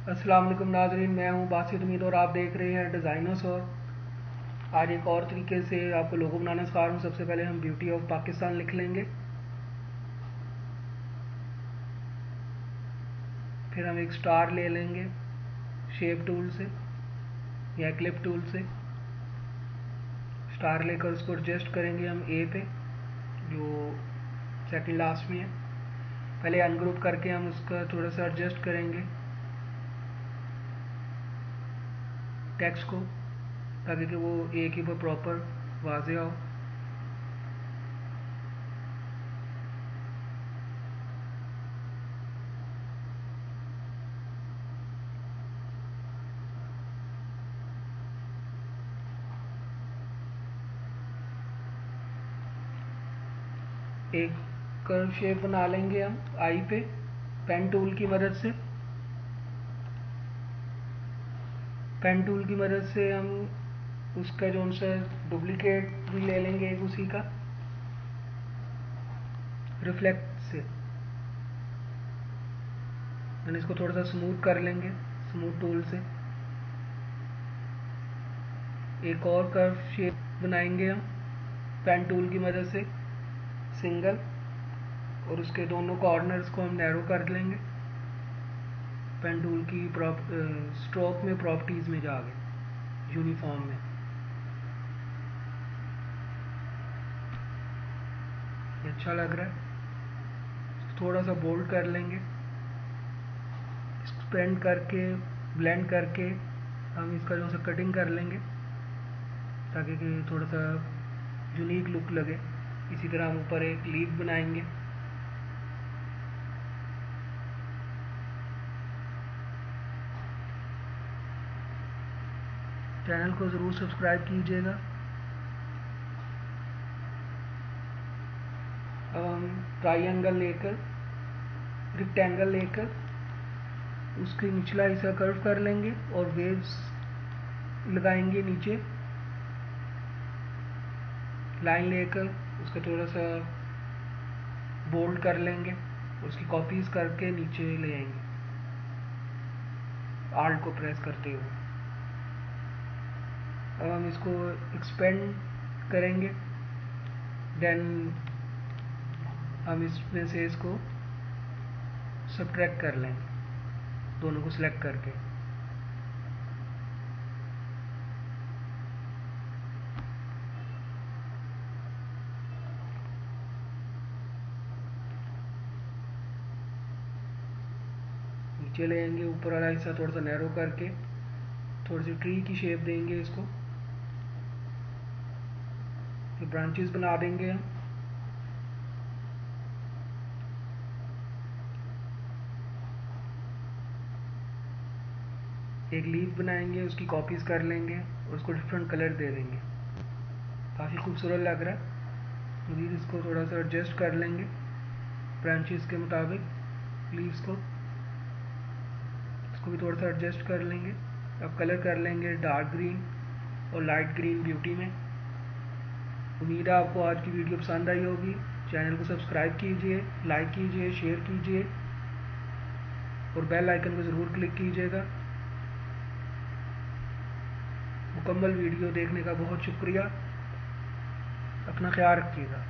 अस्सलाम वालेकुम नाज़रीन, मैं हूं बासित उम्मीद और आप देख रहे हैं डिज़ाइनर्स। और आज एक और तरीके से आपको लोगो बनाना सिखा रहा हूँ। सबसे पहले हम ब्यूटी ऑफ पाकिस्तान लिख लेंगे, फिर हम एक स्टार ले लेंगे शेप टूल से या क्लिप टूल से। स्टार लेकर उसको एडजस्ट करेंगे हम ए पे, जो सेकंड लास्ट में है। पहले अनग्रुप करके हम उसका थोड़ा सा एडजस्ट करेंगे टेक्स्ट को, ताकि कि वो एक ही पर प्रॉपर वाज़ेह हो। एक कर्व शेप बना लेंगे हम आई पे पेन टूल की मदद से। पेन टूल की मदद से हम उसका जो सा डुप्लीकेट भी ले लेंगे एक उसी का रिफ्लेक्ट से, यानी इसको थोड़ा सा स्मूथ कर लेंगे स्मूथ टूल से। एक और कर्व शेप बनाएंगे हम पेन टूल की मदद से सिंगल, और उसके दोनों कॉर्नर्स को हम नैरो कर लेंगे पेन टूल की स्ट्रोक में प्रॉपर्टीज में जाके यूनिफॉर्म में। ये अच्छा लग रहा है। थोड़ा सा बोल्ड कर लेंगे, एक्सपेंड करके ब्लेंड करके हम इसका जो सा कटिंग कर लेंगे ताकि कि थोड़ा सा यूनिक लुक लगे। इसी तरह हम ऊपर एक लीफ बनाएंगे। चैनल को ज़रूर सब्सक्राइब कीजिएगा। अब हम ट्राइंगल लेकर रेक्टेंगल लेकर उसके निचला हिस्सा कर्व कर लेंगे और वेव्स लगाएंगे नीचे। लाइन लेकर उसका थोड़ा सा बोल्ड कर लेंगे, उसकी कॉपीज करके नीचे ले आएंगे आल्ट को प्रेस करते हुए। अब हम इसको एक्सपेंड करेंगे, देन हम इसमें से इसको सब्ट्रैक्ट कर लेंगे दोनों को सिलेक्ट करके। नीचे ले आएंगे, ऊपर वाला हिस्सा थोड़ा सा नैरो करके थोड़ी सी ट्री की शेप देंगे इसको, फिर ब्रांचेस बना देंगे हम। एक लीफ बनाएंगे, उसकी कॉपीज कर लेंगे और उसको डिफरेंट कलर दे देंगे। काफ़ी खूबसूरत लग रहा है। मज़ीद इसको थोड़ा सा एडजस्ट कर लेंगे ब्रांचेस के मुताबिक लीव्स को, इसको भी थोड़ा सा एडजस्ट कर लेंगे। अब कलर कर लेंगे डार्क ग्रीन और लाइट ग्रीन ब्यूटी में। उम्मीद है आपको आज की वीडियो पसंद आई होगी। चैनल को सब्सक्राइब कीजिए, लाइक कीजिए, शेयर कीजिए और बेल आइकन को ज़रूर क्लिक कीजिएगा। मुकम्मल वीडियो देखने का बहुत शुक्रिया। अपना ख्याल रखिएगा।